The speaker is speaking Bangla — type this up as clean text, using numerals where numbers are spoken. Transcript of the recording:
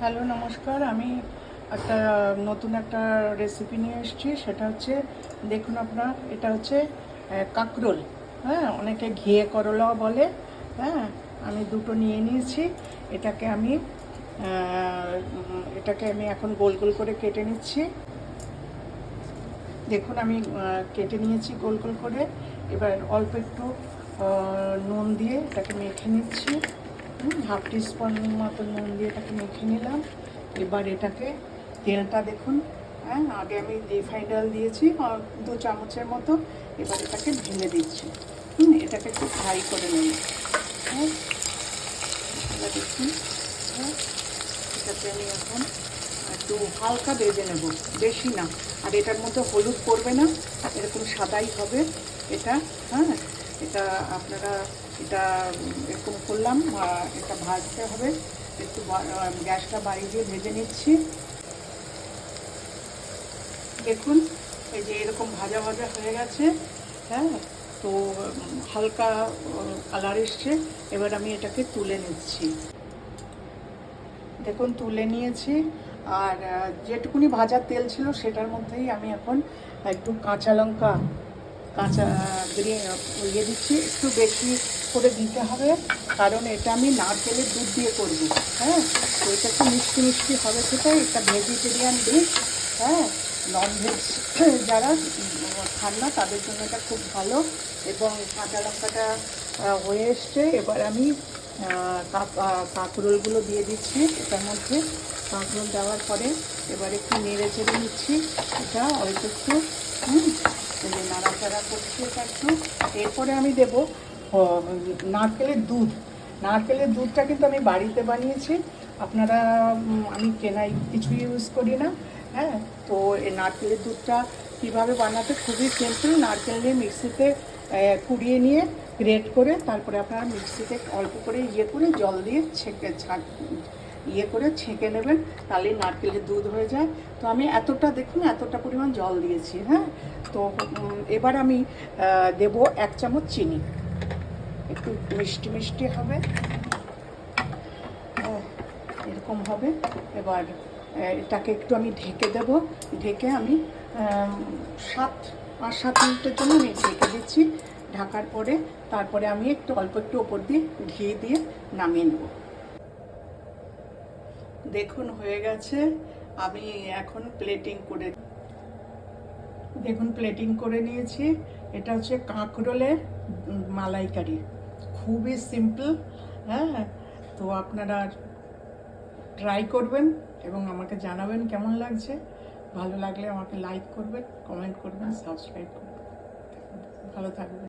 হ্যালো, নমস্কার। আমি একটা নতুন একটা রেসিপি নিয়ে এসেছি। সেটা হচ্ছে, দেখুন আপনার, এটা হচ্ছে কাঁকরোল। হ্যাঁ, অনেকে ঘিয়ে করলাও বলে। হ্যাঁ, আমি দুটো নিয়ে নিয়েছি। এটাকে আমি এখন গোল গোল করে কেটে নিচ্ছি। দেখুন, আমি কেটে নিয়েছি গোল গোল করে। এবার অল্প একটু নুন দিয়ে এটাকে মেখে নিচ্ছি। হাফ টিস্পুন মতো নুন দিয়ে এটাকে মেখে নিলাম। এবার এটাকে তেলটা দেখুন, হ্যাঁ, আগে আমি রিফাইন্ড অয়েল দিয়েছি 2 চামচের মতো। এবার এটাকে ঢেলে দিচ্ছি। এটাকে একটু ফ্রাই করে নেব। হ্যাঁ, এটা দেখুন। হ্যাঁ, এটাকে আমি এখন একটু হালকা ভেজে নেব, বেশি না। আর এটার মধ্যে হলুদ পড়বে না, এরকম সাদাই হবে এটা। হ্যাঁ, এটা আপনারা এটা এরকম করলাম। এটা ভাজতে হবে একটু, গ্যাসটা বাড়িয়ে দিয়ে ভেজে নিচ্ছি। দেখুন, এই যে এরকম ভাজা ভাজা হয়ে গেছে। হ্যাঁ, তো হালকা কালার এসছে। এবার আমি এটাকে তুলে নিচ্ছি। দেখুন, তুলে নিয়েছি। আর যেটুকুনি ভাজার তেল ছিল সেটার মধ্যেই আমি এখন একটু কাঁচা ইয়ে দিচ্ছি। একটু বেশি করে দিতে হবে, কারণ এটা আমি নারকেলের দুধ দিয়ে করব। হ্যাঁ, তো এটা একটু মিষ্টি মিষ্টি হবে খেতে। এটা ভেজিটেরিয়ান ডিশ। হ্যাঁ, ননভেজ যারা খান না তাদের জন্য এটা খুব ভালো। এবং কাঁচা লঙ্কাটা হয়ে এসছে। এবার আমি কাঁকরোলগুলো দিয়ে দিচ্ছি এটার মধ্যে। কাঁকরোল দেওয়ার পরে এবার একটু নেড়ে চেড়ে নিচ্ছি এটা অল্প একটু। এই যে নাড়াচাড়া করছি এটা একটু। এরপরে আমি দেবো নারকেলের দুধ। নারকেলের দুধটা কিন্তু আমি বাড়িতে বানিয়েছি। আপনারা, আমি কেনাই কিছু ইউজ করি না। হ্যাঁ, তো এই নারকেলের দুধটা কীভাবে বানাতে, খুবই সিম্পল। নারকেল নিয়ে মিক্সিতে কুড়িয়ে নিয়ে গ্রেট করে, তারপরে আপনারা মিক্সিতে অল্প করে জল দিয়ে ছেঁকে নেবেন, তাহলেই নারকেলের দুধ হয়ে যায়। তো আমি এতটা, দেখুন, এতটা পরিমাণ জল দিয়েছি। হ্যাঁ, তো এবার আমি দেব 1 চামচ চিনি। একটু মিষ্টি মিষ্টি হবে, এরকম হবে। এবার এটাকে একটু আমি ঢেকে দেব। ঢেকে আমি 5-7 মিনিটের জন্য আমি ঢেকে দিচ্ছি। ঢাকার পরে তারপরে আমি অল্প একটু ওপর দিয়ে ঘি দিয়ে নামিয়ে নেব। দেখুন, হয়ে গেছে। আমি এখন প্লেটিং করে নিয়েছি। এটা হচ্ছে কাঁকরোলের মালাইকারি। খুবই সিম্পল। হ্যাঁ, তো আপনারা ট্রাই করবেন এবং আমাকে জানাবেন কেমন লাগছে। ভালো লাগলে আমাকে লাইক করবেন, কমেন্ট করবেন, সাবস্ক্রাইব করবেন। ভালো থাকবেন।